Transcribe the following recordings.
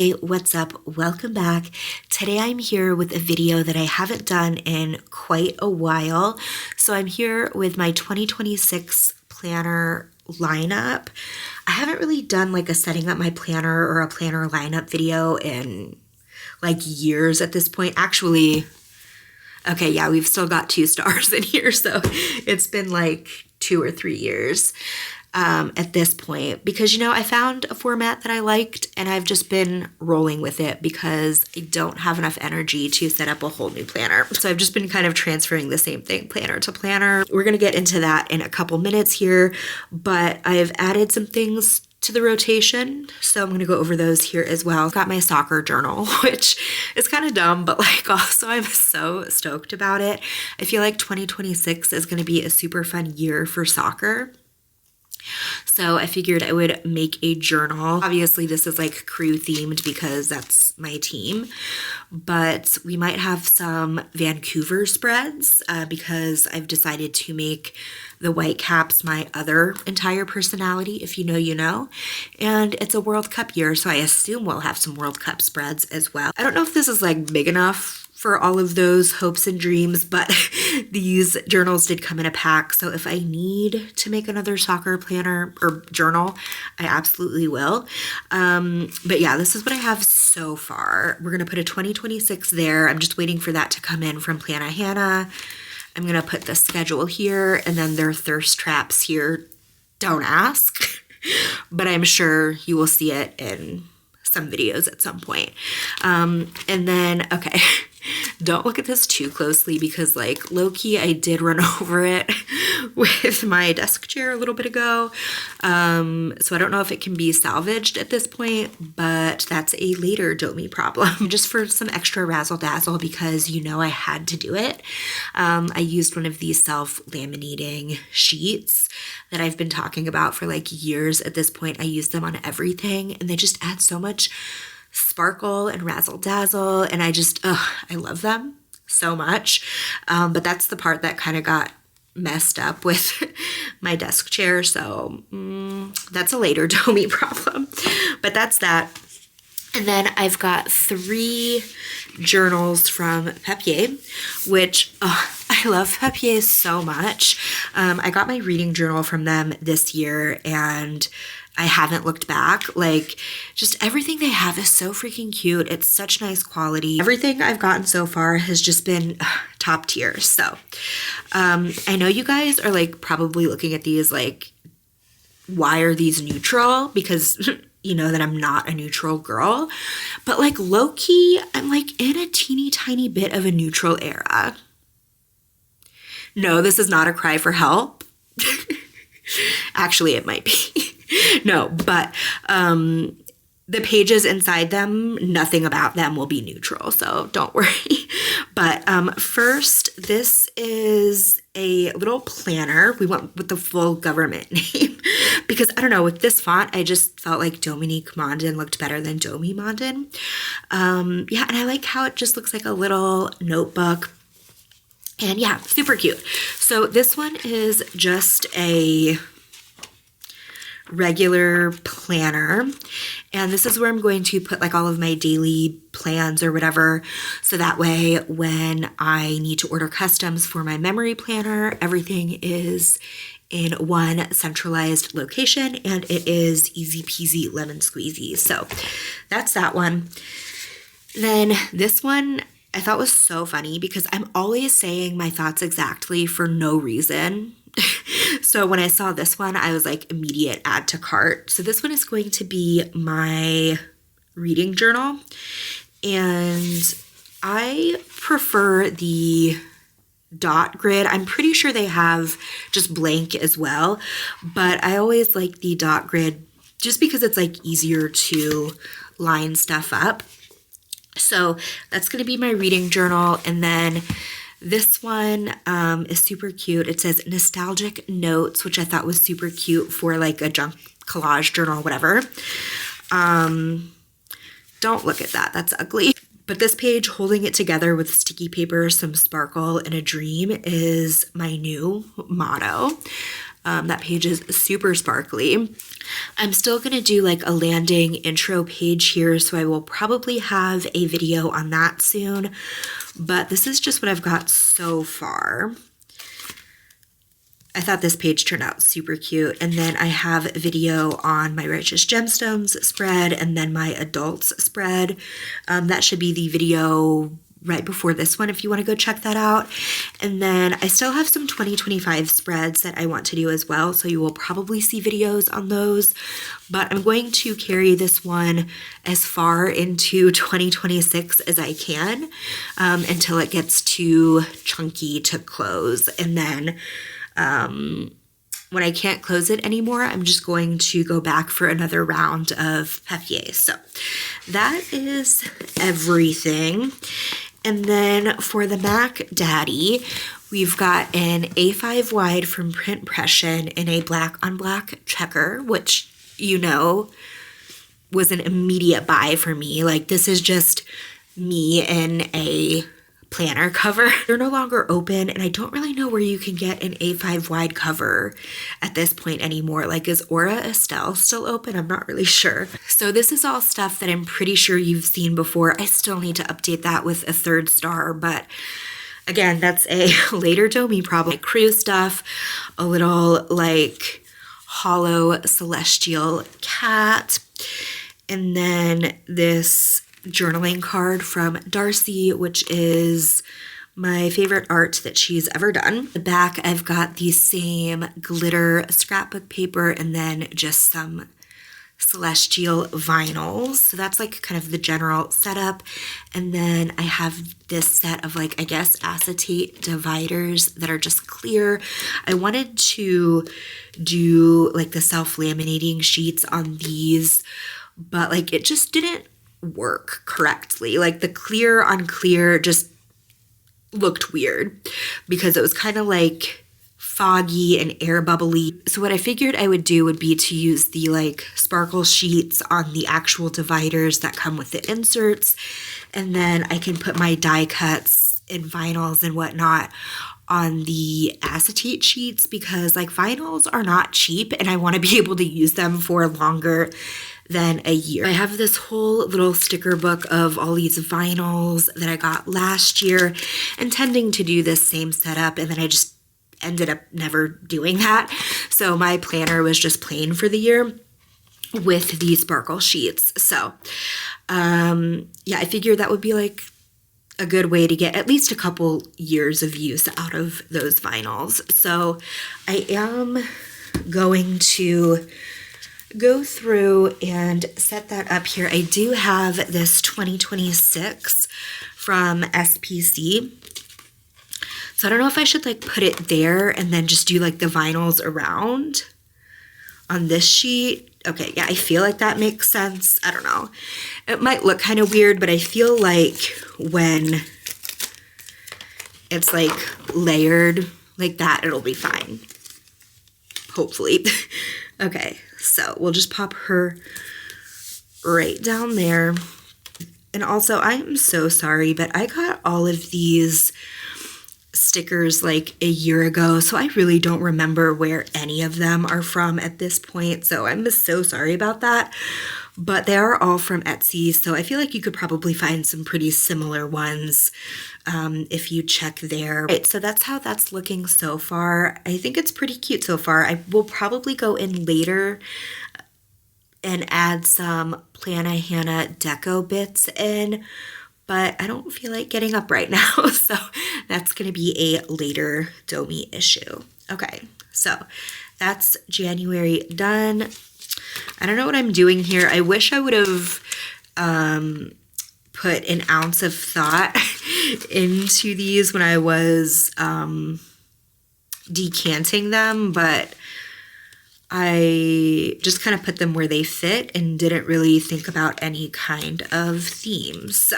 Hey, what's up? Welcome back. Today I'm here with a video that I haven't done in quite a while. So I'm here with my 2026 planner lineup. I haven't really done like a setting up my planner or a planner lineup video in like years at this point. Actually, okay, yeah, we've still got 2 stars in here. So it's been like 2 or 3 years. At this point, because I found a format that I liked and I've just been rolling with it because I don't have enough energy to set up a whole new planner. So I've just been kind of transferring the same thing planner to planner. We're going to get into that in a couple minutes here, but I've added some things to the rotation, so I'm going to go over those here as well. I've got my soccer journal, which is kind of dumb, but like also I'm so stoked about it. I feel like 2026 is going to be a super fun year for soccer. So I figured I would make a journal. Obviously this is like crew themed because that's my team, but we might have some Vancouver spreads because I've decided to make the Whitecaps my other entire personality. If you know, you know. And it's a World Cup year, so I assume we'll have some World Cup spreads as well. I don't know if this is like big enough for all of those hopes and dreams, but these journals did come in a pack. So if I need to make another soccer planner or journal, I absolutely will. But yeah, this is what I have so far. We're going to put a 2026 there. I'm just waiting for that to come in from Plannahannah. I'm going to put the schedule here and then their thirst traps here. Don't ask, but I'm sure you will see it in some videos at some point. And then, okay. Don't look at this too closely because like low-key I did run over it with my desk chair a little bit ago. So I don't know if it can be salvaged at this point, but that's a later Domi problem. Just for some extra razzle dazzle because I had to do it. I used one of these self-laminating sheets that I've been talking about for like years at this point. I use them on everything and they just add so much sparkle and razzle dazzle, and I love them so much. But that's the part that kind of got messed up with my desk chair, so that's a later Domi problem. But that's that. And then I've got 3 journals from Papier, which I love Papier so much. I got my reading journal from them this year and I haven't looked back. Like, just everything they have is so freaking cute. It's such nice quality. Everything I've gotten so far has just been top tier. So I know you guys are like probably looking at these like, why are these neutral? Because you know that I'm not a neutral girl. But like low-key, I'm like in a teeny tiny bit of a neutral era. No, this is not a cry for help. Actually, it might be. No, but the pages inside them, nothing about them will be neutral, so don't worry. But first, this is a little planner. We went with the full government name because, I don't know, with this font, I just felt like Dominique Mondin looked better than Domi Mondin. Yeah, and I like how it just looks like a little notebook. And yeah, super cute. So this one is just a regular planner, and this is where I'm going to put like all of my daily plans or whatever, so that way when I need to order customs for my memory planner, everything is in one centralized location and it is easy peasy lemon squeezy. So that's that one. Then this one I thought was so funny because I'm always saying my thoughts exactly for no reason. So when I saw this one, I was like, immediate add to cart. So this one is going to be my reading journal. And I prefer the dot grid. I'm pretty sure they have just blank as well, but I always like the dot grid just because it's like easier to line stuff up. So that's going to be my reading journal. And then this one is super cute. It says nostalgic notes, which I thought was super cute for like a junk collage journal, whatever. Don't look at that. That's ugly. But this page, holding it together with sticky paper, some sparkle, and a dream is my new motto. That page is super sparkly. I'm still going to do like a landing intro page here, so I will probably have a video on that soon, but this is just what I've got so far. I thought this page turned out super cute. And then I have a video on my Righteous Gemstones spread and then my adults spread. That should be the video right before this one if you want to go check that out. And then I still have some 2025 spreads that I want to do as well, so you will probably see videos on those, but I'm going to carry this one as far into 2026 as I can, until it gets too chunky to close. And then when I can't close it anymore, I'm just going to go back for another round of papier. So that is everything. And then for the Mac Daddy, we've got an A5 wide from Print Pression in a black on black checker, which, you know, was an immediate buy for me. Like, this is just me in a planner cover. They're no longer open, and I don't really know where you can get an A5 wide cover at this point anymore. Like, is Aura Estelle still open? I'm not really sure. So this is all stuff that I'm pretty sure you've seen before. I still need to update that with a 3rd star, but again, that's a later Domi problem. Like crew stuff, a little like hollow celestial cat, and then this journaling card from Darcy, which is my favorite art that she's ever done. The back, I've got the same glitter scrapbook paper and then just some celestial vinyls. So that's like kind of the general setup. And then I have this set of like, I guess, acetate dividers that are just clear. I wanted to do like the self-laminating sheets on these, but like it just didn't work correctly. Like the clear on clear just looked weird because it was kind of like foggy and air bubbly. So what I figured I would do would be to use the like sparkle sheets on the actual dividers that come with the inserts, and then I can put my die cuts and vinyls and whatnot on the acetate sheets, because like vinyls are not cheap and I want to be able to use them for longer than a year. I have this whole little sticker book of all these vinyls that I got last year, intending to do this same setup, and then I just ended up never doing that. So my planner was just plain for the year with these sparkle sheets. So yeah, I figured that would be like a good way to get at least a couple years of use out of those vinyls. So I am going to go through and set that up here. I do have this 2026 from SPC. So I don't know if I should like put it there and then just do like the vinyls around on this sheet. Okay, yeah, I feel like that makes sense. I don't know. It might look kind of weird, but I feel like when it's like layered like that, it'll be fine. Hopefully. Okay, so we'll just pop her right down there. And also, I am so sorry, but I got all of these stickers like a year ago, so I really don't remember where any of them are from at this point, so I'm so sorry about that. But they are all from Etsy, so I feel like you could probably find some pretty similar ones if you check there. Right, so that's how that's looking so far. I think it's pretty cute so far. I will probably go in later and add some Plannahannah deco bits in, but I don't feel like getting up right now, so that's going to be a later Domi issue. Okay, so that's January done. I don't know what I'm doing here. I wish I would have put an ounce of thought into these when I was decanting them, but I just kind of put them where they fit and didn't really think about any kind of themes. So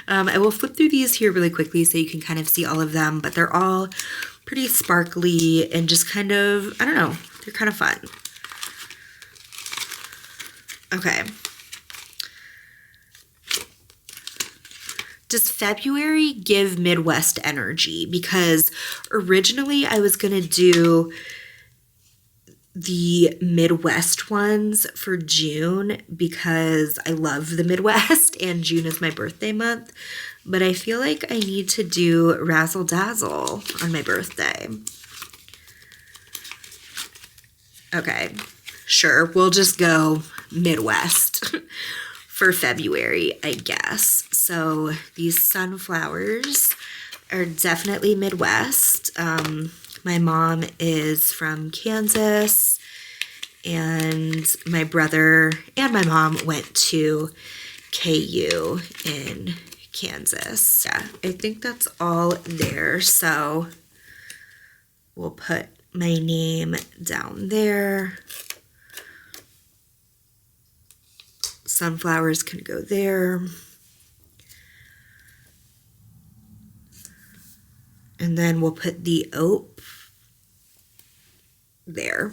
I will flip through these here really quickly so you can kind of see all of them, but they're all pretty sparkly and just kind of, I don't know, they're kind of fun. Okay. Does February give Midwest energy? Because originally I was going to do the Midwest ones for June because I love the Midwest and June is my birthday month. But I feel like I need to do Razzle Dazzle on my birthday. Okay, sure, we'll just go Midwest for February, I guess. So these sunflowers are definitely Midwest. My mom is from Kansas, and my brother and my mom went to KU in Kansas. Yeah, I think that's all there. So we'll put my name down there. Sunflowers can go there. And then we'll put the oak there.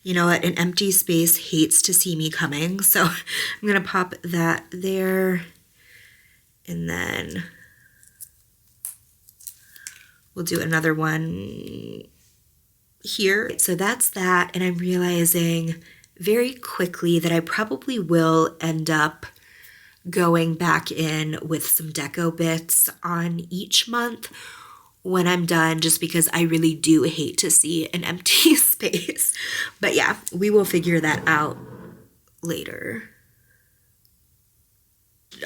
You know what? An empty space hates to see me coming. So I'm going to pop that there. And then we'll do another one here. So that's that. And I'm realizing very quickly that I probably will end up going back in with some deco bits on each month when I'm done, just because I really do hate to see an empty space. But yeah, we will figure that out later.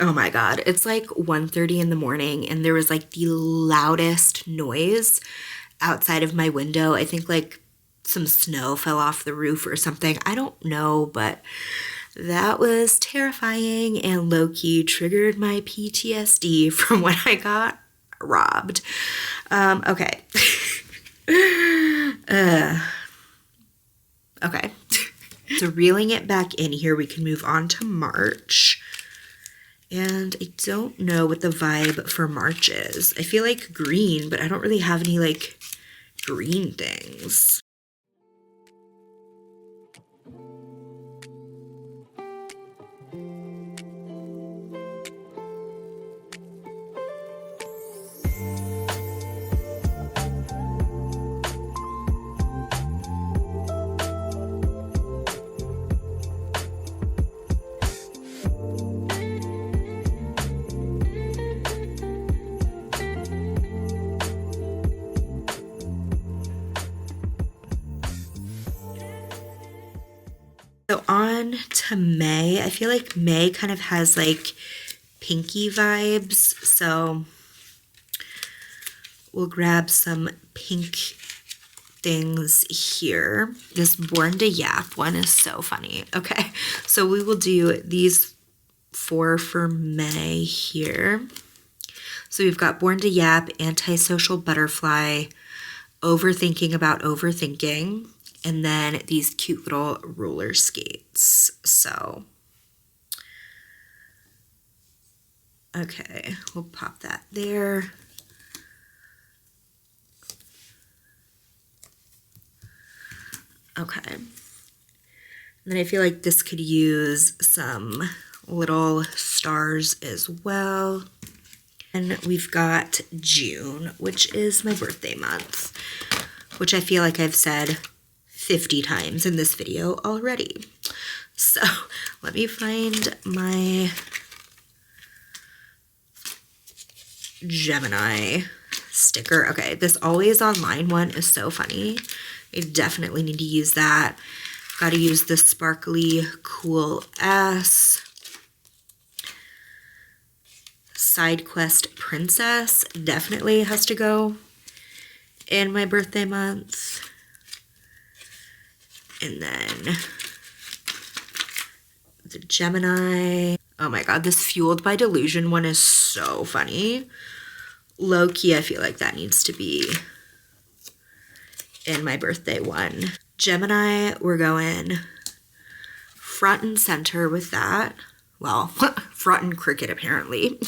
Oh my God, it's like 1:30 in the morning and there was like the loudest noise outside of my window. I think like some snow fell off the roof or something. I don't know, but that was terrifying and low-key triggered my PTSD from when I got robbed. Okay. Okay. So reeling it back in here, we can move on to March. And I don't know what the vibe for March is. I feel like green, but I don't really have any like green things. So on to May. I feel like May kind of has like pinky vibes. So we'll grab some pink things here. This Born to Yap one is so funny. Okay, so we will do these 4 for May here. So we've got Born to Yap, Antisocial Butterfly, Overthinking About Overthinking, and then these cute little roller skates. So, okay, we'll pop that there. Okay. And then I feel like this could use some little stars as well. And we've got June, which is my birthday month, which I feel like I've said 50 times in this video already. So let me find my Gemini sticker. Okay, this Always Online one is so funny. I definitely need to use that. Got to use the sparkly Cool S. Side Quest Princess definitely has to go in my birthday month. And then the Gemini. Oh my God, this Fueled by Delusion one is so funny. Low key, I feel like that needs to be in my birthday one. Gemini, we're going front and center with that. Well, front and cricket apparently.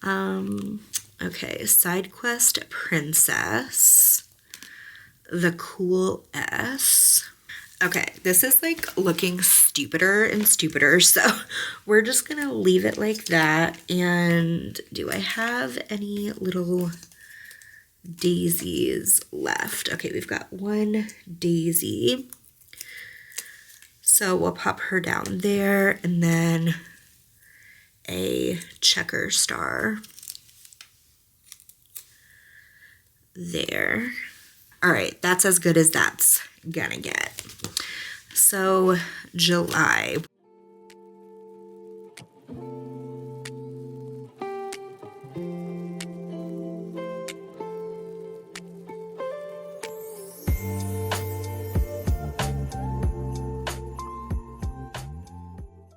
Okay, Side Quest Princess. The Cool S. Okay, this is like looking stupider and stupider, so we're just gonna leave it like that. And do I have any little daisies left. Okay, we've got one daisy. So we'll pop her down there, and then a checker star there. All right, that's as good as that's gonna get. So July.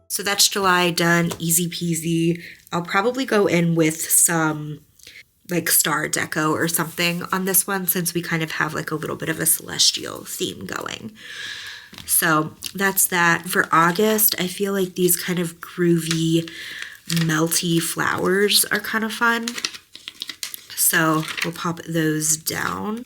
So that's July done, easy peasy. I'll probably go in with some like star deco or something on this one, since we kind of have like a little bit of a celestial theme going. So that's that. For August, I feel like these kind of groovy, melty flowers are kind of fun. So we'll pop those down.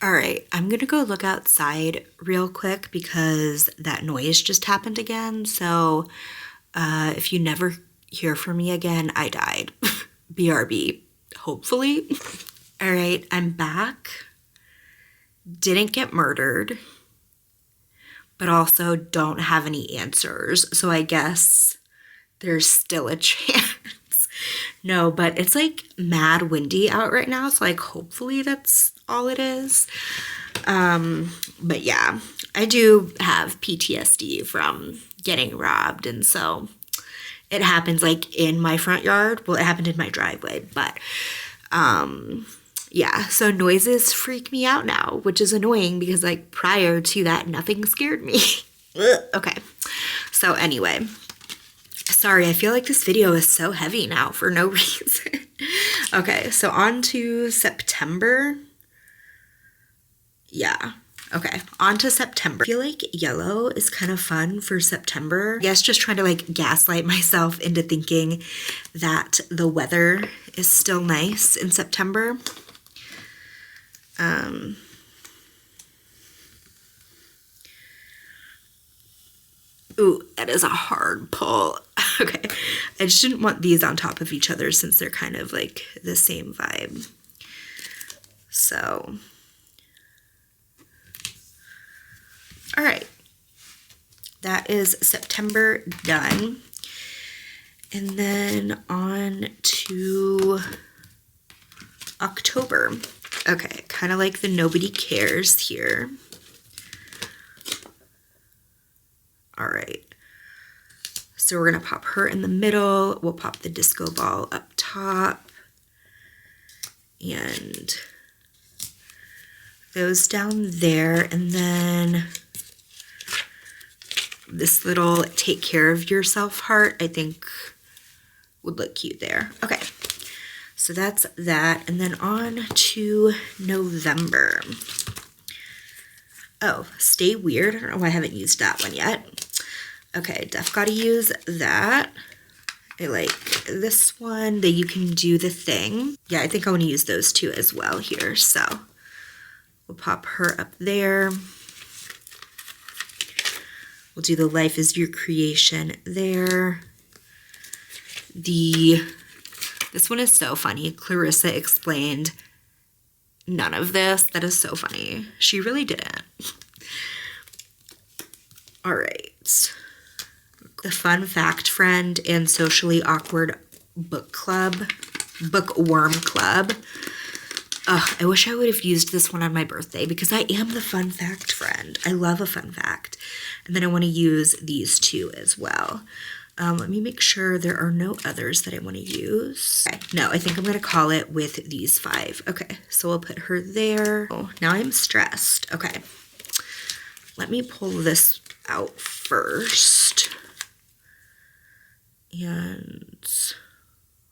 All right, I'm gonna go look outside real quick because that noise just happened again. So if you never hear from me again, I died. BRB, hopefully. All right, I'm back. Didn't get murdered, but also don't have any answers. So I guess there's still a chance. No, but it's like mad windy out right now. So like hopefully that's all it is. But yeah, I do have PTSD from getting robbed. And so it happens like in my front yard. Well, it happened in my driveway, but yeah, so noises freak me out now, which is annoying because like prior to that, nothing scared me. Okay, so anyway, sorry, I feel like this video is so heavy now for no reason. Okay, so on to September. Yeah, okay, on to September. I feel like yellow is kind of fun for September. I guess just trying to like gaslight myself into thinking that the weather is still nice in September. Ooh, that is a hard pull. Okay, I just didn't want these on top of each other since they're kind of like the same vibe. So, all right, that is September done. And then on to October. Okay, kind of like the nobody cares here. All right, so we're gonna pop her in the middle. We'll pop the disco ball up top and those down there. And then this little take care of yourself heart, I think would look cute there. Okay, so that's that. And then on to November. Oh, stay weird. I don't know why I haven't used that one yet. Okay, def gotta use that. I like this one, that you can do the thing. Yeah, I think I want to use those two as well here. So we'll pop her up there. We'll do the life is your creation there. This one is so funny. Clarissa explained none of this. That is so funny. She really didn't. All right. The Fun Fact Friend and Socially Awkward Bookworm Club. I wish I would have used this one on my birthday because I am the fun fact friend. I love a fun fact. And then I want to use these two as well. Let me make sure there are no others that I want to use. Okay. No, I think I'm going to call it with these 5. Okay, so we'll put her there. Oh, now I'm stressed. Okay, let me pull this out first. And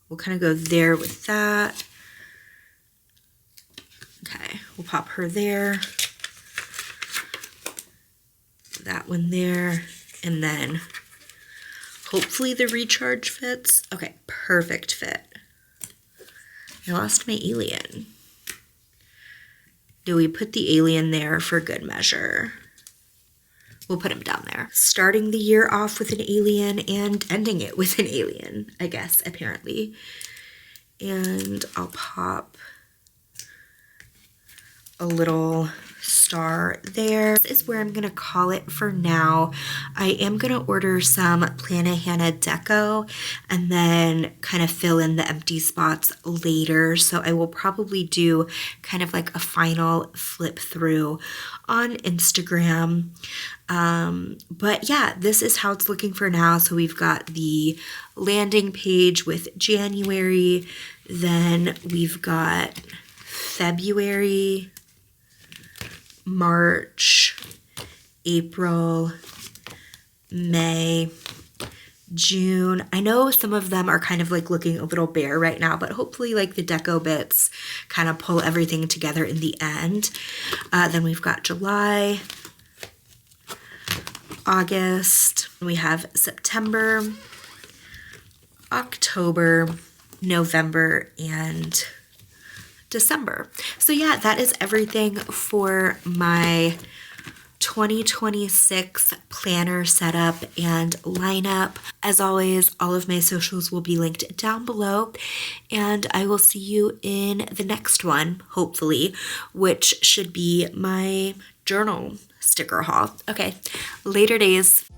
we'll kind of go there with that. Okay, we'll pop her there. That one there. And then hopefully the recharge fits. Okay, perfect fit. I lost my alien. Do we put the alien there for good measure? We'll put him down there. Starting the year off with an alien and ending it with an alien, I guess, apparently. And I'll pop a little star there. This is where I'm gonna call it for now. I am gonna order some Plannahannah deco and then kind of fill in the empty spots later. So I will probably do kind of like a final flip through on Instagram. But yeah, this is how it's looking for now. So we've got the landing page with January, then we've got February, March, April, May, June. I know some of them are kind of like looking a little bare right now, but hopefully like the deco bits kind of pull everything together in the end. Then we've got July, August, we have September, October, November, and December. So yeah, that is everything for my 2026 planner setup and lineup. As always, all of my socials will be linked down below, and I will see you in the next one, hopefully, which should be my journal sticker haul. Okay, later days.